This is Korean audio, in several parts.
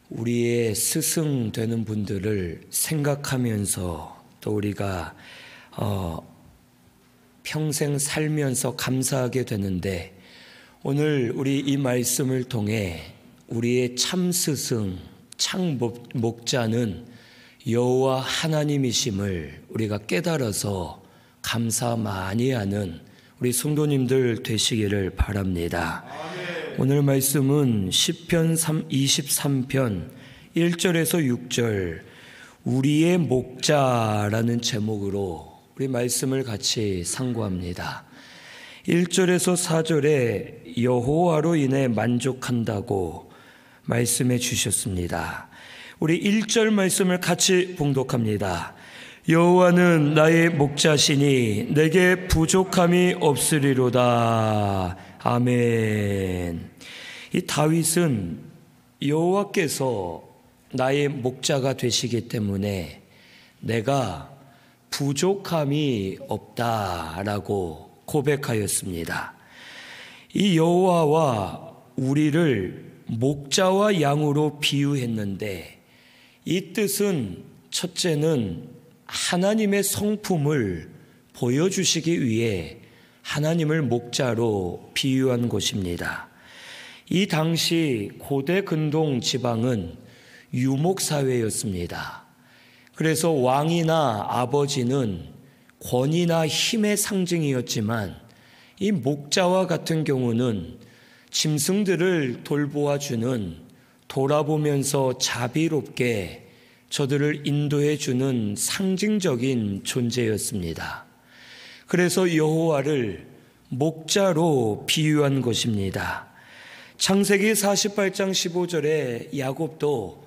우리의 스승 되는 분들을 생각하면서 또 우리가 평생 살면서 감사하게 되는데, 오늘 우리 이 말씀을 통해 우리의 참 스승, 참 목자는 여호와 하나님이심을 우리가 깨달아서 감사 많이 하는 우리 성도님들 되시기를 바랍니다. 아멘. 오늘 말씀은 시편 23편 1절에서 6절 우리의 목자라는 제목으로 우리 말씀을 같이 상고합니다. 1절에서 4절에 여호와로 인해 만족한다고 말씀해 주셨습니다. 우리 1절 말씀을 같이 봉독합니다. 여호와는 나의 목자시니 내게 부족함이 없으리로다. 아멘. 이 다윗은 여호와께서 나의 목자가 되시기 때문에 내가 부족함이 없다라고 고백하였습니다. 이 여호와와 우리를 목자와 양으로 비유했는데, 이 뜻은 첫째는 하나님의 성품을 보여주시기 위해 하나님을 목자로 비유한 것입니다. 이 당시 고대 근동 지방은 유목사회였습니다. 그래서 왕이나 아버지는 권위나 힘의 상징이었지만, 이 목자와 같은 경우는 짐승들을 돌보아주는, 돌아보면서 자비롭게 저들을 인도해주는 상징적인 존재였습니다. 그래서 여호와를 목자로 비유한 것입니다. 창세기 48장 15절에 야곱도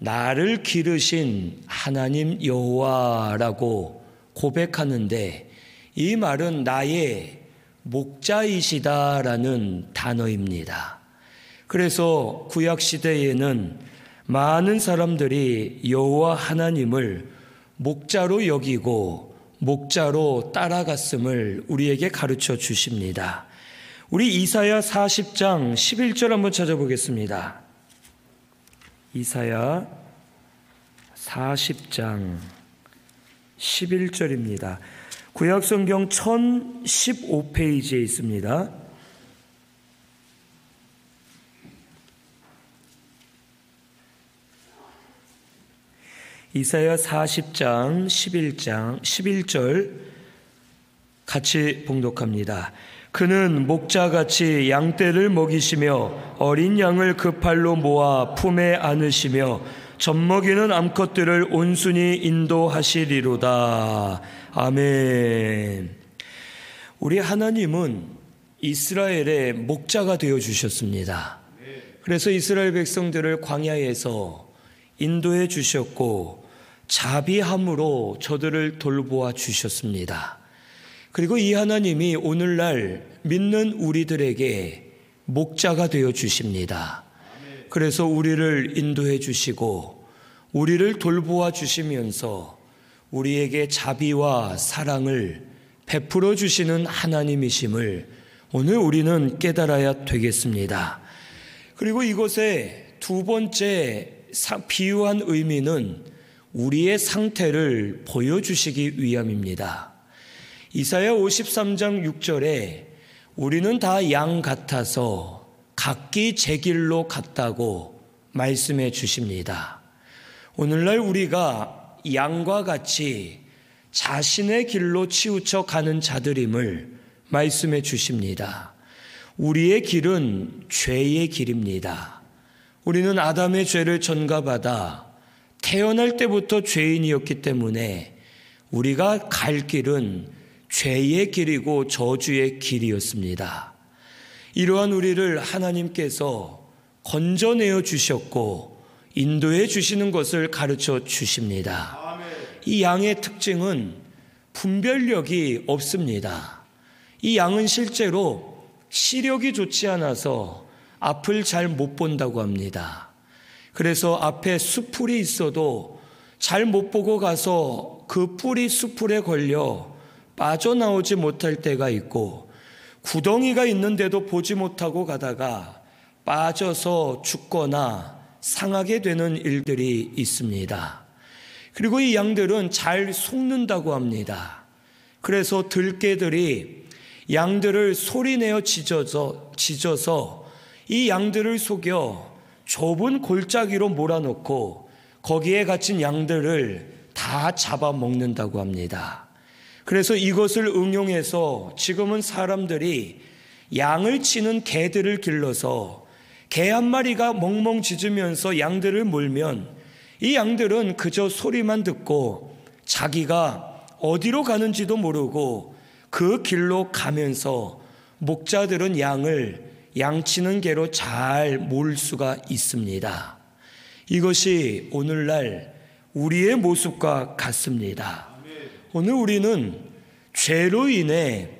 나를 기르신 하나님 여호와라고 고백하는데, 이 말은 나의 목자이시다라는 단어입니다. 그래서 구약시대에는 많은 사람들이 여호와 하나님을 목자로 여기고 목자로 따라갔음을 우리에게 가르쳐 주십니다. 우리 이사야 40장 11절 한번 찾아보겠습니다. 이사야 40장 11절입니다. 구약성경 1015페이지에 있습니다. 이사야 40장 11절 같이 봉독합니다. 그는 목자같이 양떼를 먹이시며 어린 양을 그 팔로 모아 품에 안으시며 젖먹이는 암컷들을 온순히 인도하시리로다. 아멘. 우리 하나님은 이스라엘의 목자가 되어주셨습니다. 그래서 이스라엘 백성들을 광야에서 인도해 주셨고 자비함으로 저들을 돌보아 주셨습니다. 그리고 이 하나님이 오늘날 믿는 우리들에게 목자가 되어 주십니다. 그래서 우리를 인도해 주시고 우리를 돌보아 주시면서 우리에게 자비와 사랑을 베풀어 주시는 하나님이심을 오늘 우리는 깨달아야 되겠습니다. 그리고 이것의 두 번째 비유한 의미는 우리의 상태를 보여주시기 위함입니다. 이사야 53장 6절에 우리는 다 양 같아서 각기 제 길로 갔다고 말씀해 주십니다. 오늘날 우리가 양과 같이 자신의 길로 치우쳐 가는 자들임을 말씀해 주십니다. 우리의 길은 죄의 길입니다. 우리는 아담의 죄를 전가받아 태어날 때부터 죄인이었기 때문에 우리가 갈 길은 죄의 길이고 저주의 길이었습니다. 이러한 우리를 하나님께서 건져내어 주셨고 인도해 주시는 것을 가르쳐 주십니다. 이 양의 특징은 분별력이 없습니다. 이 양은 실제로 시력이 좋지 않아서 앞을 잘 못 본다고 합니다. 그래서 앞에 숲풀이 있어도 잘 못 보고 가서 그 뿔이 숲풀에 걸려 빠져나오지 못할 때가 있고, 구덩이가 있는데도 보지 못하고 가다가 빠져서 죽거나 상하게 되는 일들이 있습니다. 그리고 이 양들은 잘 속는다고 합니다. 그래서 들개들이 양들을 소리내어 짖어서 이 양들을 속여 좁은 골짜기로 몰아넣고 거기에 갇힌 양들을 다 잡아먹는다고 합니다. 그래서 이것을 응용해서 지금은 사람들이 양을 치는 개들을 길러서 개 한 마리가 멍멍 짖으면서 양들을 몰면 이 양들은 그저 소리만 듣고 자기가 어디로 가는지도 모르고 그 길로 가면서 목자들은 양을 양치는 개로 잘 몰 수가 있습니다. 이것이 오늘날 우리의 모습과 같습니다. 오늘 우리는 죄로 인해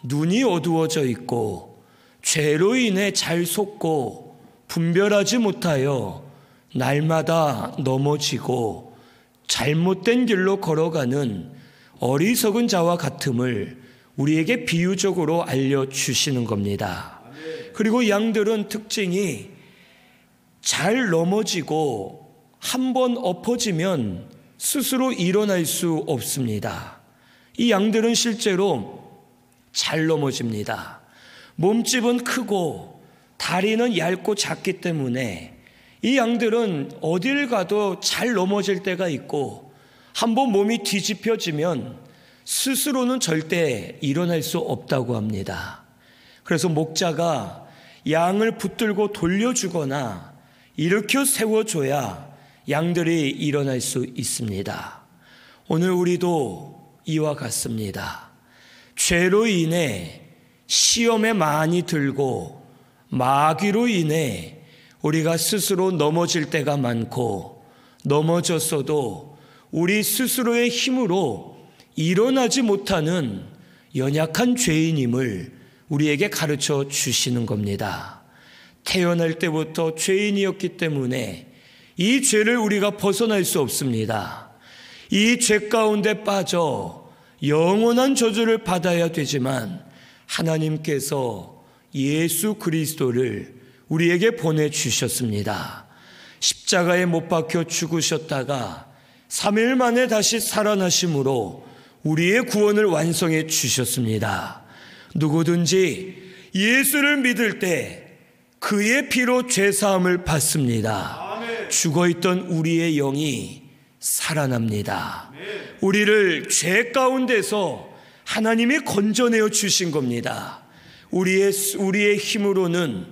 눈이 어두워져 있고 죄로 인해 잘 속고 분별하지 못하여 날마다 넘어지고 잘못된 길로 걸어가는 어리석은 자와 같음을 우리에게 비유적으로 알려주시는 겁니다. 그리고 양들은 특징이 잘 넘어지고 한번 엎어지면 스스로 일어날 수 없습니다. 이 양들은 실제로 잘 넘어집니다. 몸집은 크고 다리는 얇고 작기 때문에 이 양들은 어딜 가도 잘 넘어질 때가 있고 한번 몸이 뒤집혀지면 스스로는 절대 일어날 수 없다고 합니다. 그래서 목자가 양을 붙들고 돌려주거나 일으켜 세워줘야 양들이 일어날 수 있습니다. 오늘 우리도 이와 같습니다. 죄로 인해 시험에 많이 들고 마귀로 인해 우리가 스스로 넘어질 때가 많고 넘어졌어도 우리 스스로의 힘으로 일어나지 못하는 연약한 죄인임을 우리에게 가르쳐 주시는 겁니다. 태어날 때부터 죄인이었기 때문에 이 죄를 우리가 벗어날 수 없습니다. 이 죄 가운데 빠져 영원한 저주를 받아야 되지만 하나님께서 예수 그리스도를 우리에게 보내주셨습니다. 십자가에 못 박혀 죽으셨다가 3일 만에 다시 살아나심으로 우리의 구원을 완성해 주셨습니다. 누구든지 예수를 믿을 때 그의 피로 죄사함을 받습니다. 죽어있던 우리의 영이 살아납니다. 우리를 죄 가운데서 하나님이 건져내어 주신 겁니다. 우리의 힘으로는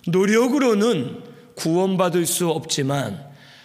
노력으로는 구원받을 수 없지만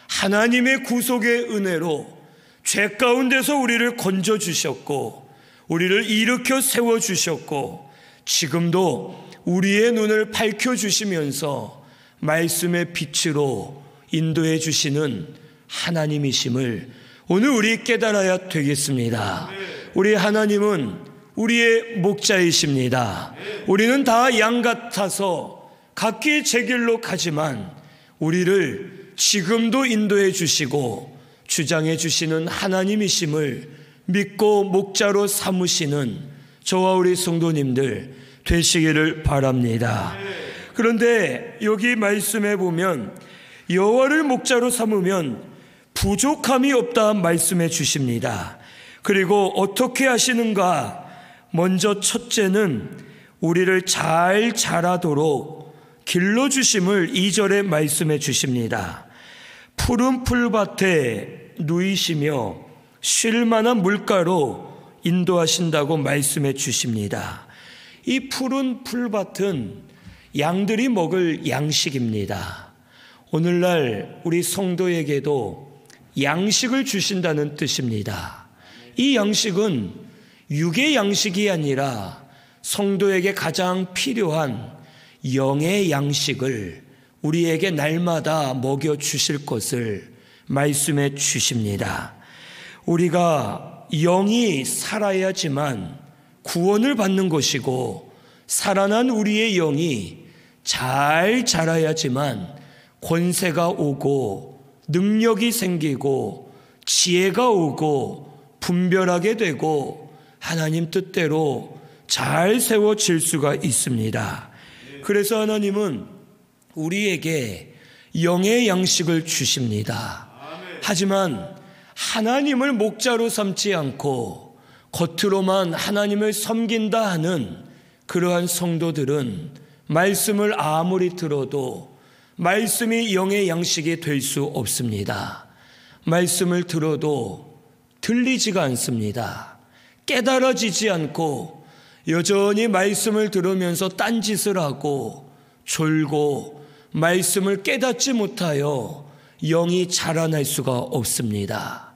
하나님의 구속의 은혜로 죄 가운데서 우리를 건져주셨고 우리를 일으켜 세워주셨고 지금도 우리의 눈을 밝혀주시면서 말씀의 빛으로 인도해 주시는 하나님이심을 오늘 우리 깨달아야 되겠습니다. 우리 하나님은 우리의 목자이십니다. 우리는 다 양 같아서 각기 제 길로 가지만 우리를 지금도 인도해 주시고 주장해 주시는 하나님이심을 믿고 목자로 삼으시는 저와 우리 성도님들 되시기를 바랍니다. 그런데 여기 말씀에 보면 여호와를 목자로 삼으면 부족함이 없다 말씀해 주십니다. 그리고 어떻게 하시는가? 먼저 첫째는 우리를 잘 자라도록 길러주심을 2절에 말씀해 주십니다. 푸른 풀밭에 누이시며 쉴 만한 물가로 인도하신다고 말씀해 주십니다. 이 푸른 풀밭은 양들이 먹을 양식입니다. 오늘날 우리 성도에게도 양식을 주신다는 뜻입니다. 이 양식은 육의 양식이 아니라 성도에게 가장 필요한 영의 양식을 우리에게 날마다 먹여주실 것을 말씀해 주십니다. 우리가 영이 살아야지만 구원을 받는 것이고 살아난 우리의 영이 잘 자라야지만 권세가 오고 능력이 생기고 지혜가 오고 분별하게 되고 하나님 뜻대로 잘 세워질 수가 있습니다. 그래서 하나님은 우리에게 영의 양식을 주십니다. 하지만 하나님을 목자로 삼지 않고 겉으로만 하나님을 섬긴다 하는 그러한 성도들은 말씀을 아무리 들어도 말씀이 영의 양식이 될 수 없습니다. 말씀을 들어도 들리지가 않습니다. 깨달아지지 않고 여전히 말씀을 들으면서 딴짓을 하고 졸고 말씀을 깨닫지 못하여 영이 자라날 수가 없습니다.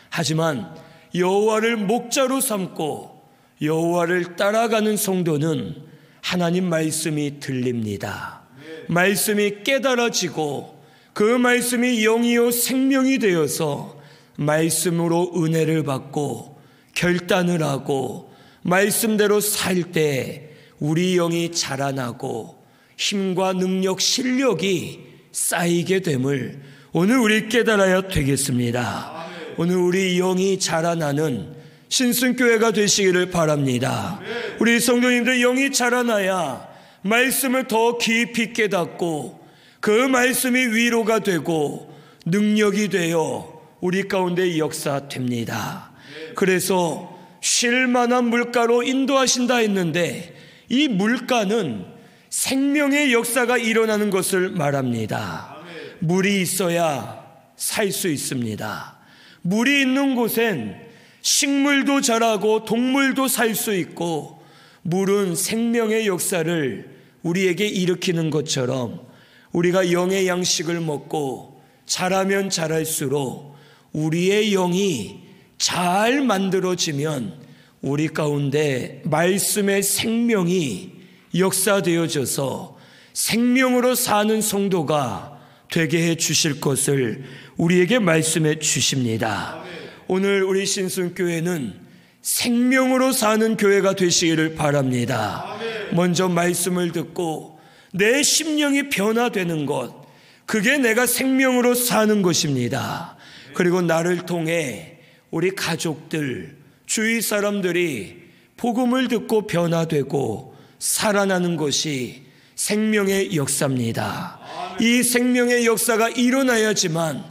하지만 여호와를 목자로 삼고 여호와를 따라가는 성도는 하나님 말씀이 들립니다. 말씀이 깨달아지고 그 말씀이 영이요 생명이 되어서 말씀으로 은혜를 받고 결단을 하고 말씀대로 살 때 우리 영이 자라나고 힘과 능력, 실력이 쌓이게 됨을 오늘 우리 깨달아야 되겠습니다. 오늘 우리 영이 자라나는 신순교회가 되시기를 바랍니다. 우리 성도님들 영이 자라나야 말씀을 더 깊이 깨닫고 그 말씀이 위로가 되고 능력이 되어 우리 가운데 역사됩니다. 그래서 쉴 만한 물가로 인도하신다 했는데 이 물가는 생명의 역사가 일어나는 것을 말합니다. 물이 있어야 살 수 있습니다. 물이 있는 곳엔 식물도 자라고 동물도 살 수 있고 물은 생명의 역사를 우리에게 일으키는 것처럼 우리가 영의 양식을 먹고 자라면 자랄수록 우리의 영이 잘 만들어지면 우리 가운데 말씀의 생명이 역사되어져서 생명으로 사는 성도가 되게 해 주실 것을 우리에게 말씀해 주십니다. 오늘 우리 신순교회는 생명으로 사는 교회가 되시기를 바랍니다. 먼저 말씀을 듣고 내 심령이 변화되는 것, 그게 내가 생명으로 사는 것입니다. 그리고 나를 통해 우리 가족들, 주위 사람들이 복음을 듣고 변화되고 살아나는 것이 생명의 역사입니다. 이 생명의 역사가 일어나야지만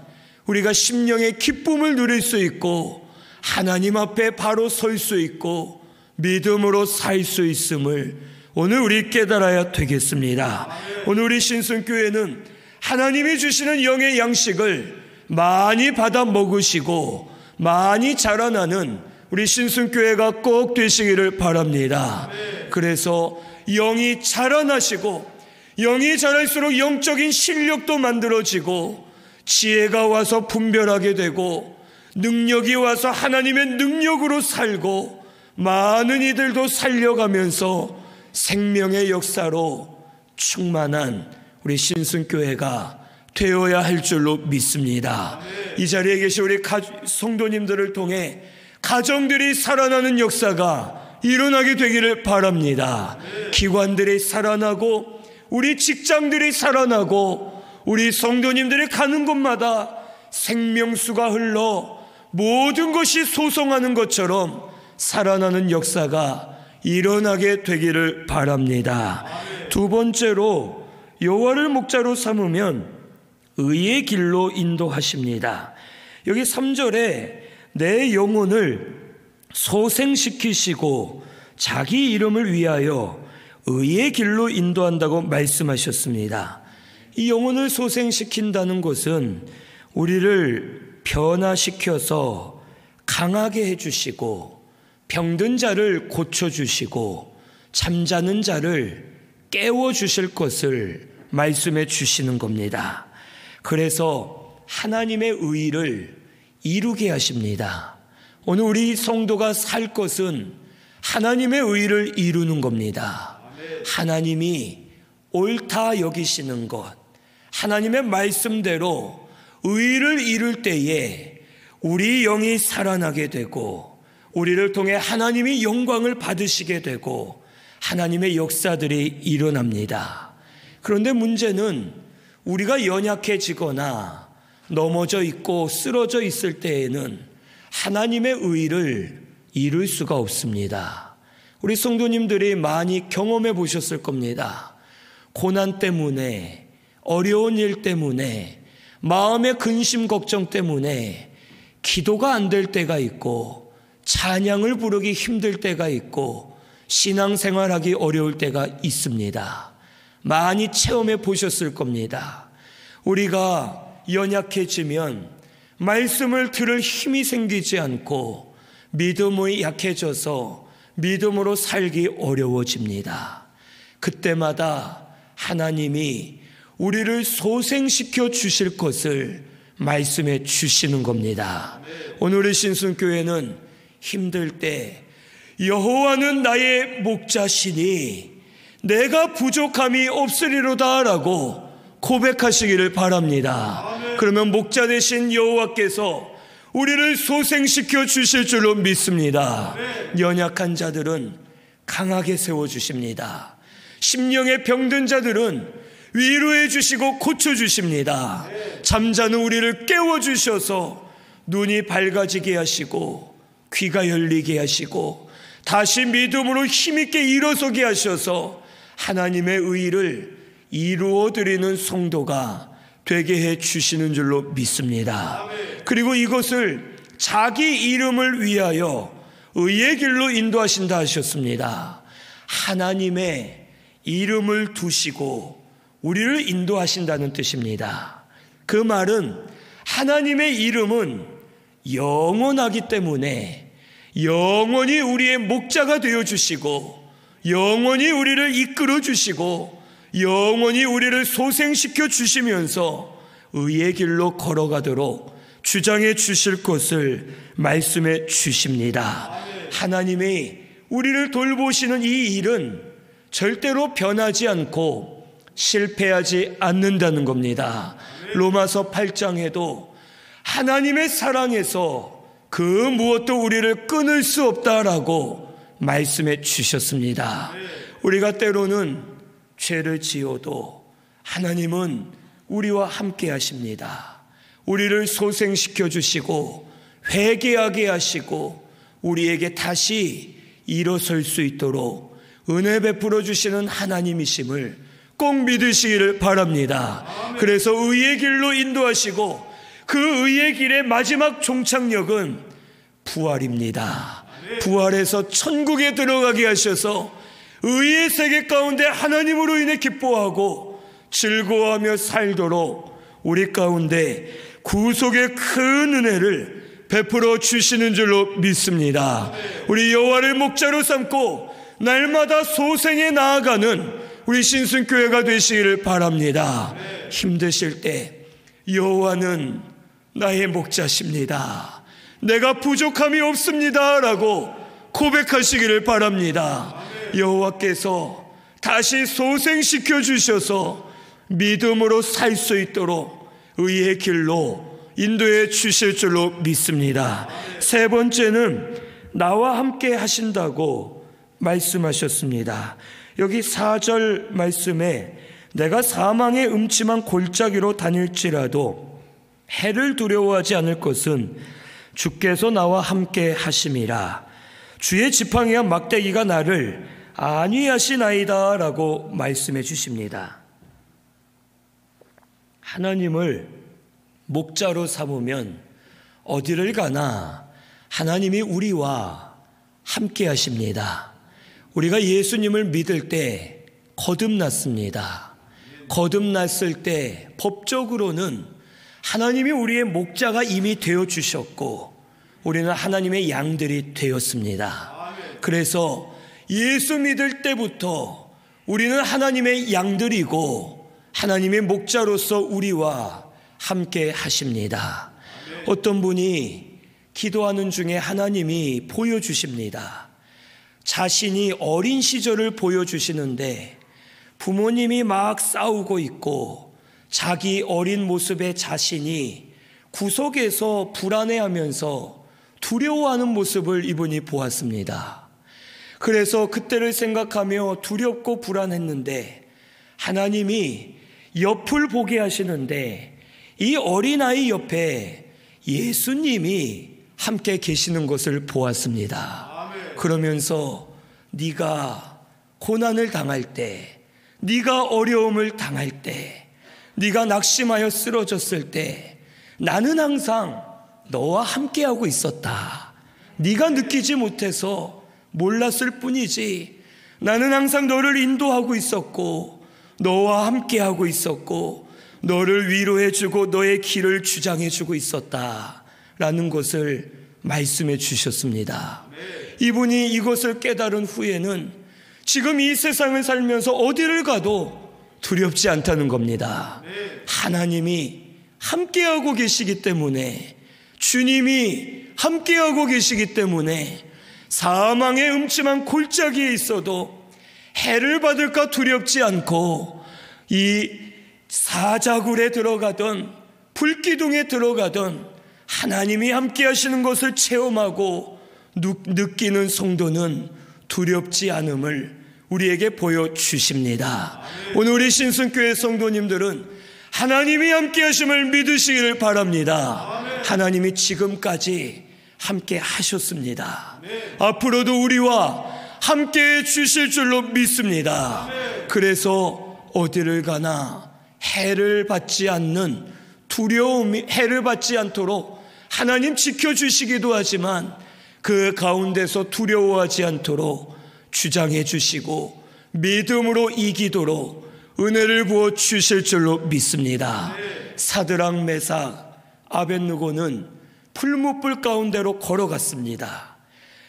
우리가 심령의 기쁨을 누릴 수 있고 하나님 앞에 바로 설 수 있고 믿음으로 살 수 있음을 오늘 우리 깨달아야 되겠습니다. 오늘 우리 신순교회는 하나님이 주시는 영의 양식을 많이 받아 먹으시고 많이 자라나는 우리 신순교회가 꼭 되시기를 바랍니다. 그래서 영이 자라나시고 영이 자랄수록 영적인 실력도 만들어지고 지혜가 와서 분별하게 되고 능력이 와서 하나님의 능력으로 살고 많은 이들도 살려가면서 생명의 역사로 충만한 우리 신순교회가 되어야 할 줄로 믿습니다. 이 자리에 계신 우리 성도님들을 통해 가정들이 살아나는 역사가 일어나게 되기를 바랍니다. 기관들이 살아나고 우리 직장들이 살아나고 우리 성도님들이 가는 곳마다 생명수가 흘러 모든 것이 소송하는 것처럼 살아나는 역사가 일어나게 되기를 바랍니다. 두 번째로 여호와를 목자로 삼으면 의의 길로 인도하십니다. 여기 3절에 내 영혼을 소생시키시고 자기 이름을 위하여 의의 길로 인도한다고 말씀하셨습니다. 이 영혼을 소생시킨다는 것은 우리를 변화시켜서 강하게 해주시고 병든 자를 고쳐주시고 잠자는 자를 깨워주실 것을 말씀해 주시는 겁니다. 그래서 하나님의 의를 이루게 하십니다. 오늘 우리 성도가 살 것은 하나님의 의를 이루는 겁니다. 하나님이 옳다 여기시는 것, 하나님의 말씀대로 의를 이룰 때에 우리 영이 살아나게 되고 우리를 통해 하나님이 영광을 받으시게 되고 하나님의 역사들이 일어납니다. 그런데 문제는 우리가 연약해지거나 넘어져 있고 쓰러져 있을 때에는 하나님의 의를 이룰 수가 없습니다. 우리 성도님들이 많이 경험해 보셨을 겁니다. 고난 때문에 어려운 일 때문에, 마음의 근심 걱정 때문에 기도가 안 될 때가 있고, 찬양을 부르기 힘들 때가 있고, 신앙생활하기 어려울 때가 있습니다. 많이 체험해 보셨을 겁니다. 우리가 연약해지면 말씀을 들을 힘이 생기지 않고 믿음이 약해져서 믿음으로 살기 어려워집니다. 그때마다 하나님이 우리를 소생시켜 주실 것을 말씀해 주시는 겁니다. 오늘의 신순교회는 힘들 때 여호와는 나의 목자시니 내가 부족함이 없으리로다 라고 고백하시기를 바랍니다. 그러면 목자 되신 여호와께서 우리를 소생시켜 주실 줄로 믿습니다. 연약한 자들은 강하게 세워주십니다. 심령의 병든 자들은 위로해 주시고 고쳐주십니다. 잠자는 우리를 깨워주셔서 눈이 밝아지게 하시고 귀가 열리게 하시고 다시 믿음으로 힘있게 일어서게 하셔서 하나님의 의를 이루어드리는 성도가 되게 해 주시는 줄로 믿습니다. 그리고 이것을 자기 이름을 위하여 의의 길로 인도하신다 하셨습니다. 하나님의 이름을 두시고 우리를 인도하신다는 뜻입니다. 그 말은 하나님의 이름은 영원하기 때문에 영원히 우리의 목자가 되어주시고 영원히 우리를 이끌어 주시고 영원히 우리를 소생시켜 주시면서 의의 길로 걸어가도록 주장해 주실 것을 말씀해 주십니다. 하나님이 우리를 돌보시는 이 일은 절대로 변하지 않고 실패하지 않는다는 겁니다. 로마서 8장에도 하나님의 사랑에서 그 무엇도 우리를 끊을 수 없다라고 말씀해 주셨습니다. 우리가 때로는 죄를 지어도 하나님은 우리와 함께 하십니다. 우리를 소생시켜 주시고 회개하게 하시고 우리에게 다시 일어설 수 있도록 은혜 베풀어 주시는 하나님이심을 꼭 믿으시기를 바랍니다. 그래서 의의 길로 인도하시고 그 의의 길의 마지막 종착역은 부활입니다. 부활해서 천국에 들어가게 하셔서 의의 세계 가운데 하나님으로 인해 기뻐하고 즐거워하며 살도록 우리 가운데 구속의 큰 은혜를 베풀어 주시는 줄로 믿습니다. 우리 여호와를 목자로 삼고 날마다 소생해 나아가는 우리 신순교회가 되시기를 바랍니다. 힘드실 때 여호와는 나의 목자십니다. 내가 부족함이 없습니다 라고 고백하시기를 바랍니다. 여호와께서 다시 소생시켜 주셔서 믿음으로 살 수 있도록 의의 길로 인도해 주실 줄로 믿습니다. 세 번째는 나와 함께 하신다고 말씀하셨습니다. 여기 4절 말씀에 내가 사망의 음침한 골짜기로 다닐지라도 해를 두려워하지 않을 것은 주께서 나와 함께 하심이라. 주의 지팡이와 막대기가 나를 안위하시나이다 라고 말씀해 주십니다. 하나님을 목자로 삼으면 어디를 가나 하나님이 우리와 함께 하십니다. 우리가 예수님을 믿을 때 거듭났습니다. 거듭났을 때 법적으로는 하나님이 우리의 목자가 이미 되어주셨고 우리는 하나님의 양들이 되었습니다. 그래서 예수 믿을 때부터 우리는 하나님의 양들이고 하나님의 목자로서 우리와 함께 하십니다. 어떤 분이 기도하는 중에 하나님이 보여주십니다. 자신이 어린 시절을 보여주시는데 부모님이 막 싸우고 있고 자기 어린 모습의 자신이 구석에서 불안해하면서 두려워하는 모습을 이분이 보았습니다. 그래서 그때를 생각하며 두렵고 불안했는데 하나님이 옆을 보게 하시는데 이 어린아이 옆에 예수님이 함께 계시는 것을 보았습니다. 그러면서 네가 고난을 당할 때, 네가 어려움을 당할 때, 네가 낙심하여 쓰러졌을 때 나는 항상 너와 함께하고 있었다. 네가 느끼지 못해서 몰랐을 뿐이지 나는 항상 너를 인도하고 있었고 너와 함께하고 있었고 너를 위로해주고 너의 길을 주장해주고 있었다라는 것을 말씀해 주셨습니다. 이분이 이것을 깨달은 후에는 지금 이 세상을 살면서 어디를 가도 두렵지 않다는 겁니다. 하나님이 함께하고 계시기 때문에, 주님이 함께하고 계시기 때문에 사망의 음침한 골짜기에 있어도 해를 받을까 두렵지 않고 이 사자굴에 들어가던 불기둥에 들어가던 하나님이 함께 하시는 것을 체험하고 느끼는 성도는 두렵지 않음을 우리에게 보여주십니다. 오늘 우리 신순교회 성도님들은 하나님이 함께 하심을 믿으시기를 바랍니다. 하나님이 지금까지 함께 하셨습니다. 앞으로도 우리와 함께 주실 줄로 믿습니다. 그래서 어디를 가나 해를 받지 않는 두려움이, 해를 받지 않도록 하나님 지켜주시기도 하지만 그 가운데서 두려워하지 않도록 주장해 주시고 믿음으로 이기도록 은혜를 부어 주실 줄로 믿습니다. 사드락, 메삭, 아벳느고는 풀무불 가운데로 걸어갔습니다.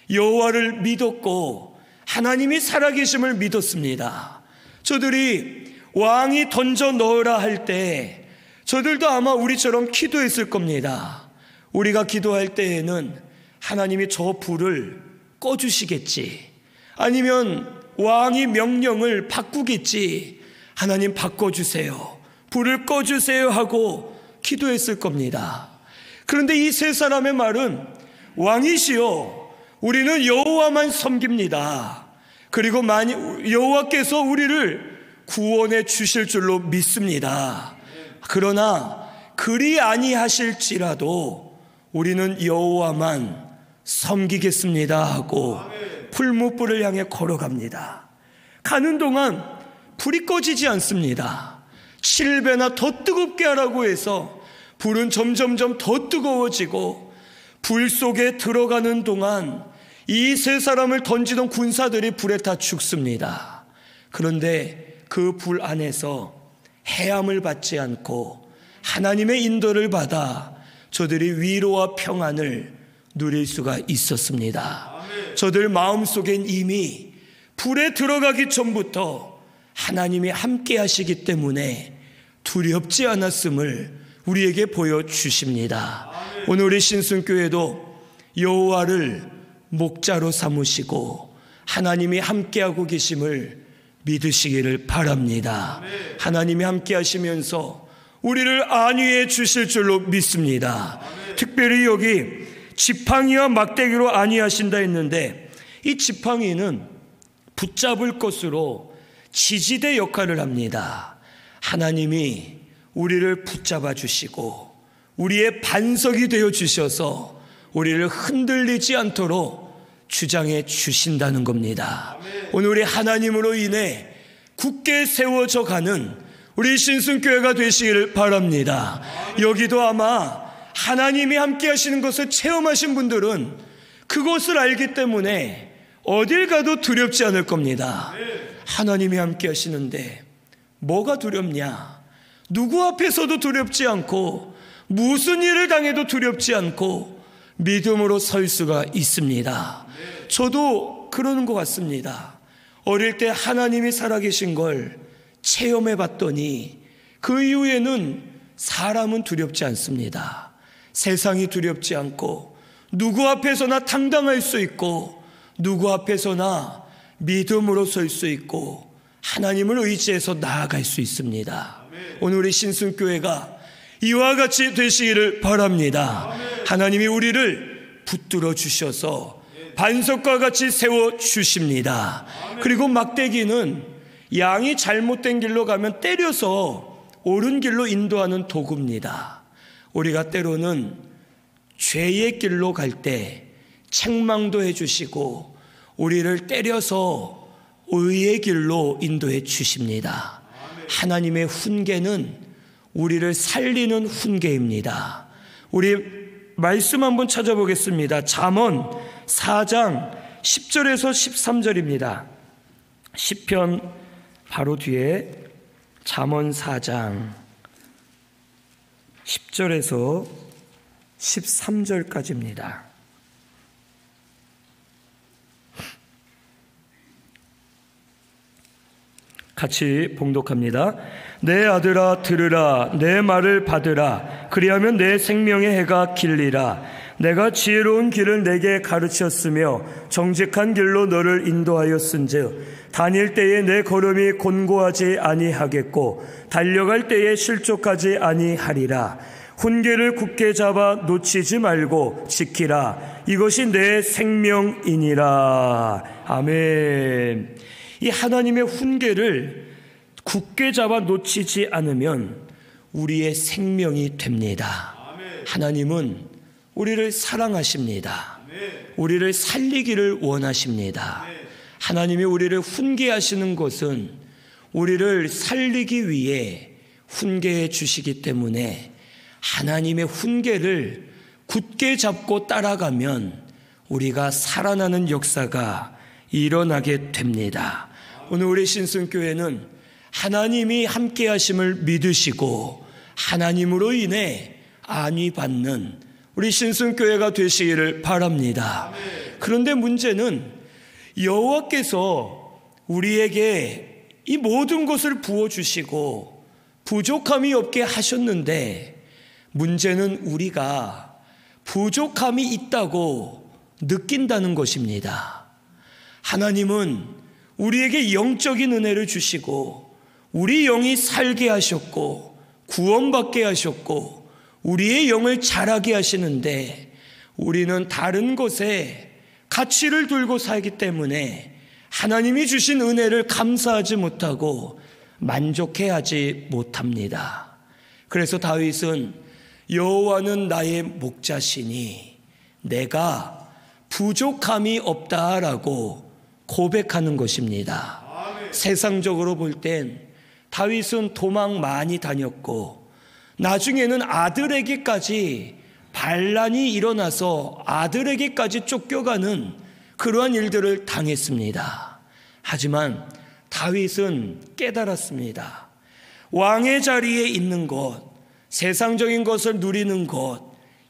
여호와를 믿었고 하나님이 살아계심을 믿었습니다. 저들이 왕이 던져 넣으라 할 때 저들도 아마 우리처럼 기도했을 겁니다. 우리가 기도할 때에는 하나님이 저 불을 꺼주시겠지, 아니면 왕이 명령을 바꾸겠지, 하나님 바꿔주세요, 불을 꺼주세요 하고 기도했을 겁니다. 그런데 이 세 사람의 말은 왕이시여 우리는 여호와만 섬깁니다. 그리고 여호와께서 우리를 구원해 주실 줄로 믿습니다. 그러나 그리 아니하실지라도 우리는 여호와만 섬기겠습니다 하고 풀무불을 향해 걸어갑니다. 가는 동안 불이 꺼지지 않습니다. 7배나 더 뜨겁게 하라고 해서 불은 점점점 더 뜨거워지고, 불 속에 들어가는 동안 이 세 사람을 던지던 군사들이 불에 다 죽습니다. 그런데 그 불 안에서 해함을 받지 않고 하나님의 인도를 받아 저들이 위로와 평안을 누릴 수가 있었습니다. 저들 마음속엔 이미 불에 들어가기 전부터 하나님이 함께 하시기 때문에 두렵지 않았음을 우리에게 보여주십니다. 오늘 우리 신순교회도 여호와를 목자로 삼으시고 하나님이 함께하고 계심을 믿으시기를 바랍니다. 하나님이 함께 하시면서 우리를 안위해 주실 줄로 믿습니다. 특별히 여기 지팡이와 막대기로 안위하신다 했는데, 이 지팡이는 붙잡을 것으로 지지대 역할을 합니다. 하나님이 우리를 붙잡아 주시고 우리의 반석이 되어 주셔서 우리를 흔들리지 않도록 주장해 주신다는 겁니다. 오늘 우리 하나님으로 인해 굳게 세워져 가는 우리 신순교회가 되시기를 바랍니다. 여기도 아마 하나님이 함께 하시는 것을 체험하신 분들은 그것을 알기 때문에 어딜 가도 두렵지 않을 겁니다. 하나님이 함께 하시는데 뭐가 두렵냐? 누구 앞에서도 두렵지 않고 무슨 일을 당해도 두렵지 않고 믿음으로 설 수가 있습니다. 저도 그러는 것 같습니다. 어릴 때 하나님이 살아계신 걸 체험해 봤더니 그 이후에는 사람은 두렵지 않습니다. 세상이 두렵지 않고 누구 앞에서나 당당할 수 있고 누구 앞에서나 믿음으로 설 수 있고 하나님을 의지해서 나아갈 수 있습니다. 오늘 우리 신순교회가 이와 같이 되시기를 바랍니다. 하나님이 우리를 붙들어 주셔서 반석과 같이 세워 주십니다. 그리고 막대기는 양이 잘못된 길로 가면 때려서 옳은 길로 인도하는 도구입니다. 우리가 때로는 죄의 길로 갈 때 책망도 해주시고 우리를 때려서 의의 길로 인도해 주십니다. 하나님의 훈계는 우리를 살리는 훈계입니다. 우리 말씀 한번 찾아보겠습니다. 잠언 4장 10절에서 13절입니다. 시편 바로 뒤에 잠언 4장 10절에서 13절까지입니다. 같이 봉독합니다. 내 아들아 들으라, 내 말을 받으라. 그리하면 내 생명의 해가 길리라. 내가 지혜로운 길을 내게 가르쳤으며 정직한 길로 너를 인도하였은즉 다닐 때에 내 걸음이 곤고하지 아니하겠고 달려갈 때에 실족하지 아니하리라. 훈계를 굳게 잡아 놓치지 말고 지키라. 이것이 내 생명이니라. 아멘. 이 하나님의 훈계를 굳게 잡아 놓치지 않으면 우리의 생명이 됩니다. 하나님은 우리를 사랑하십니다. 우리를 살리기를 원하십니다. 하나님이 우리를 훈계하시는 것은 우리를 살리기 위해 훈계해 주시기 때문에 하나님의 훈계를 굳게 잡고 따라가면 우리가 살아나는 역사가 일어나게 됩니다. 오늘 우리 신순교회는 하나님이 함께 하심을 믿으시고 하나님으로 인해 안위받는 우리 신순교회가 되시기를 바랍니다. 그런데 문제는 여호와께서 우리에게 이 모든 것을 부어주시고 부족함이 없게 하셨는데 문제는 우리가 부족함이 있다고 느낀다는 것입니다. 하나님은 우리에게 영적인 은혜를 주시고 우리 영이 살게 하셨고 구원받게 하셨고 우리의 영을 자라게 하시는데 우리는 다른 것에 가치를 두고 살기 때문에 하나님이 주신 은혜를 감사하지 못하고 만족해하지 못합니다. 그래서 다윗은 여호와는 나의 목자시니 내가 부족함이 없다라고 고백하는 것입니다. 세상적으로 볼 땐 다윗은 도망 많이 다녔고 나중에는 아들에게까지 반란이 일어나서 아들에게까지 쫓겨가는 그러한 일들을 당했습니다. 하지만 다윗은 깨달았습니다. 왕의 자리에 있는 것, 세상적인 것을 누리는 것,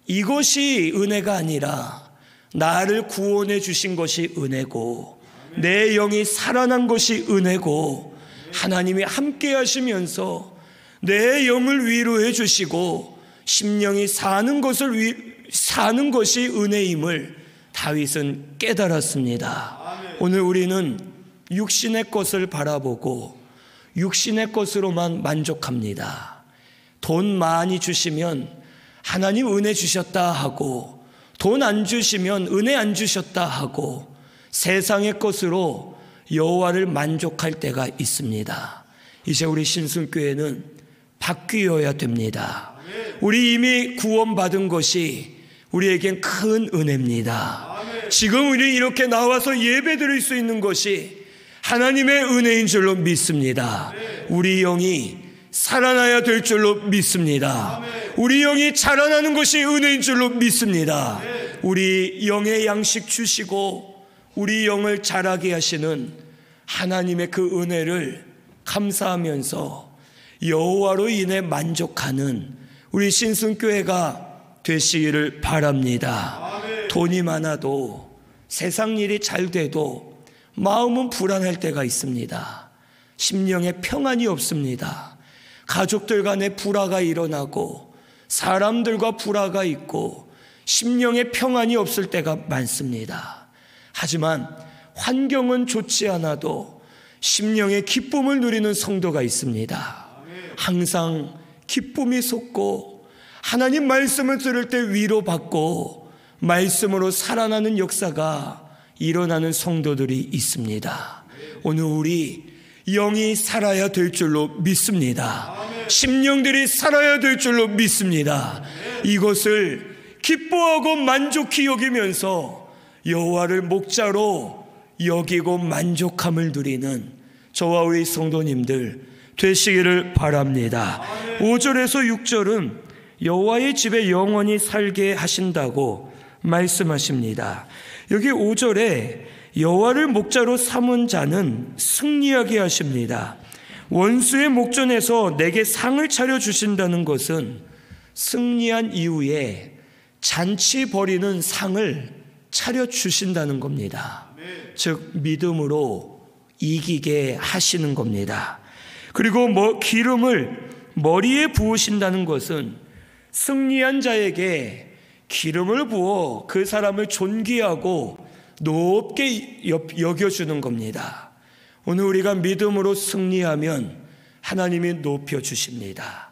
이것이 은혜가 아니라 나를 구원해 주신 것이 은혜고 내 영이 살아난 것이 은혜고 하나님이 함께 하시면서 내 영을 위로해 주시고 심령이 사는 것이 은혜임을 다윗은 깨달았습니다. 오늘 우리는 육신의 것을 바라보고 육신의 것으로만 만족합니다. 돈 많이 주시면 하나님 은혜 주셨다 하고 돈 안 주시면 은혜 안 주셨다 하고 세상의 것으로 여호와를 만족할 때가 있습니다. 이제 우리 신순교회는 바뀌어야 됩니다. 우리 이미 구원받은 것이 우리에겐 큰 은혜입니다. 지금 우리 이렇게 나와서 예배드릴 수 있는 것이 하나님의 은혜인 줄로 믿습니다. 우리 영이 살아나야 될 줄로 믿습니다. 우리 영이 자라나는 것이 은혜인 줄로 믿습니다. 우리 영의 양식 주시고 우리 영을 자라게 하시는 하나님의 그 은혜를 감사하면서 여호와로 인해 만족하는 우리 신순교회가 되시기를 바랍니다. 돈이 많아도 세상 일이 잘 돼도 마음은 불안할 때가 있습니다. 심령에 평안이 없습니다. 가족들 간에 불화가 일어나고 사람들과 불화가 있고 심령에 평안이 없을 때가 많습니다. 하지만 환경은 좋지 않아도 심령의 기쁨을 누리는 성도가 있습니다. 항상 기쁨이 솟고 하나님 말씀을 들을 때 위로받고 말씀으로 살아나는 역사가 일어나는 성도들이 있습니다. 오늘 우리 영이 살아야 될 줄로 믿습니다. 심령들이 살아야 될 줄로 믿습니다. 이것을 기뻐하고 만족히 여기면서 여호와를 목자로 여기고 만족함을 누리는 저와 우리 성도님들 되시기를 바랍니다. 5절에서 6절은 여호와의 집에 영원히 살게 하신다고 말씀하십니다. 여기 5절에 여호와를 목자로 삼은 자는 승리하게 하십니다. 원수의 목전에서 내게 상을 차려주신다는 것은 승리한 이후에 잔치 벌이는 상을 차려주신다는 겁니다. 즉 믿음으로 이기게 하시는 겁니다. 그리고 기름을 머리에 부으신다는 것은 승리한 자에게 기름을 부어 그 사람을 존귀하고 높게 여겨주는 겁니다. 오늘 우리가 믿음으로 승리하면 하나님이 높여주십니다.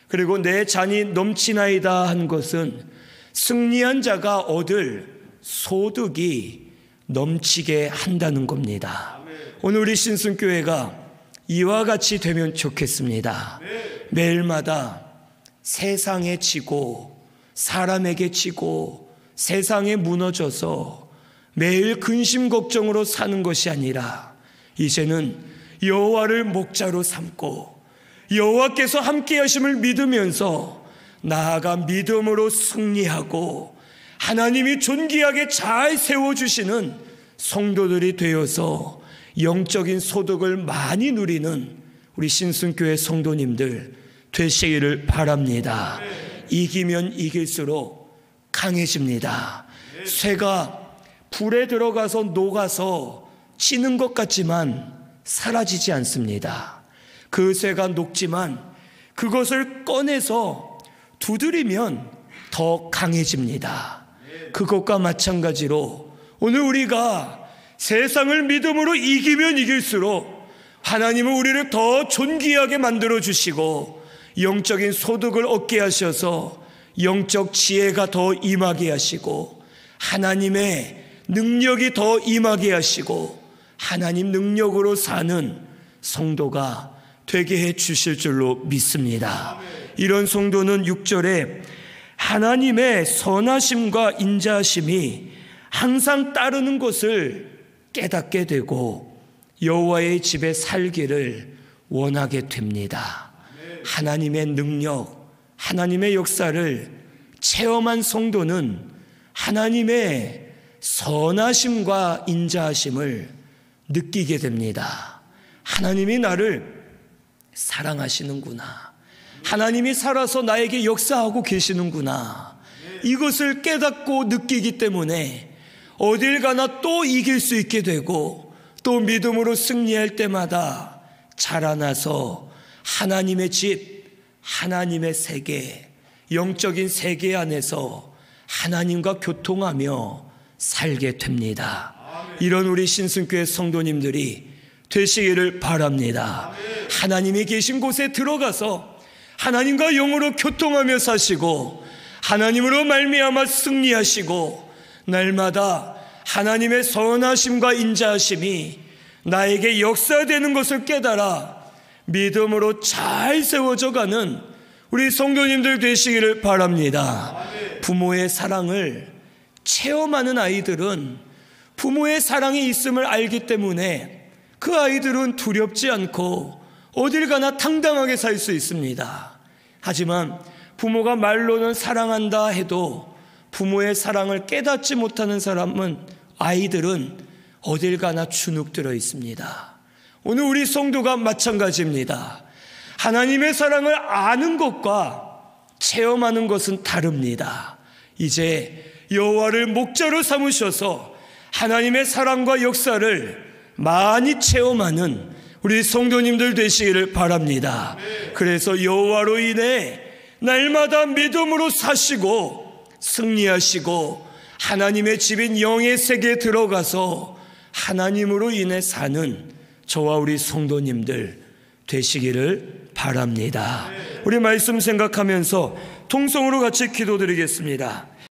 그리고 내 잔이 넘치나이다 한 것은 승리한 자가 얻을 소득이 넘치게 한다는 겁니다. 오늘 우리 신순교회가 이와 같이 되면 좋겠습니다. 매일마다 세상에 지고 사람에게 지고 세상에 무너져서 매일 근심 걱정으로 사는 것이 아니라 이제는 여호와를 목자로 삼고 여호와께서 함께 하심을 믿으면서 나아가 믿음으로 승리하고 하나님이 존귀하게 잘 세워주시는 성도들이 되어서 영적인 소득을 많이 누리는 우리 신순교회 성도님들 되시기를 바랍니다. 이기면 이길수록 강해집니다. 쇠가 불에 들어가서 녹아서 찌는 것 같지만 사라지지 않습니다. 그 쇠가 녹지만 그것을 꺼내서 두드리면 더 강해집니다. 그것과 마찬가지로 오늘 우리가 세상을 믿음으로 이기면 이길수록 하나님은 우리를 더 존귀하게 만들어 주시고 영적인 소득을 얻게 하셔서 영적 지혜가 더 임하게 하시고 하나님의 능력이 더 임하게 하시고 하나님 능력으로 사는 성도가 되게 해 주실 줄로 믿습니다. 이런 성도는 6절에 하나님의 선하심과 인자하심이 항상 따르는 것을 깨닫게 되고 여호와의 집에 살기를 원하게 됩니다. 하나님의 능력, 하나님의 역사를 체험한 성도는 하나님의 선하심과 인자하심을 느끼게 됩니다. 하나님이 나를 사랑하시는구나. 하나님이 살아서 나에게 역사하고 계시는구나. 이것을 깨닫고 느끼기 때문에 어딜 가나 또 이길 수 있게 되고 또 믿음으로 승리할 때마다 자라나서 하나님의 집, 하나님의 세계, 영적인 세계 안에서 하나님과 교통하며 살게 됩니다. 이런 우리 신순교회 성도님들이 되시기를 바랍니다. 하나님이 계신 곳에 들어가서 하나님과 영으로 교통하며 사시고 하나님으로 말미암아 승리하시고 날마다 하나님의 선하심과 인자하심이 나에게 역사되는 것을 깨달아 믿음으로 잘 세워져 가는 우리 성도님들 되시기를 바랍니다. 부모의 사랑을 체험하는 아이들은 부모의 사랑이 있음을 알기 때문에 그 아이들은 두렵지 않고 어딜 가나 당당하게 살 수 있습니다. 하지만 부모가 말로는 사랑한다 해도 부모의 사랑을 깨닫지 못하는 아이들은 어딜 가나 주눅들어 있습니다. 오늘 우리 성도가 마찬가지입니다. 하나님의 사랑을 아는 것과 체험하는 것은 다릅니다. 이제 여호와를 목자로 삼으셔서 하나님의 사랑과 역사를 많이 체험하는 우리 성도님들 되시기를 바랍니다. 그래서 여호와로 인해 날마다 믿음으로 사시고 승리하시고 하나님의 집인 영의 세계에 들어가서 하나님으로 인해 사는 저와 우리 성도님들 되시기를 바랍니다. 우리 말씀 생각하면서 통성으로 같이 기도드리겠습니다.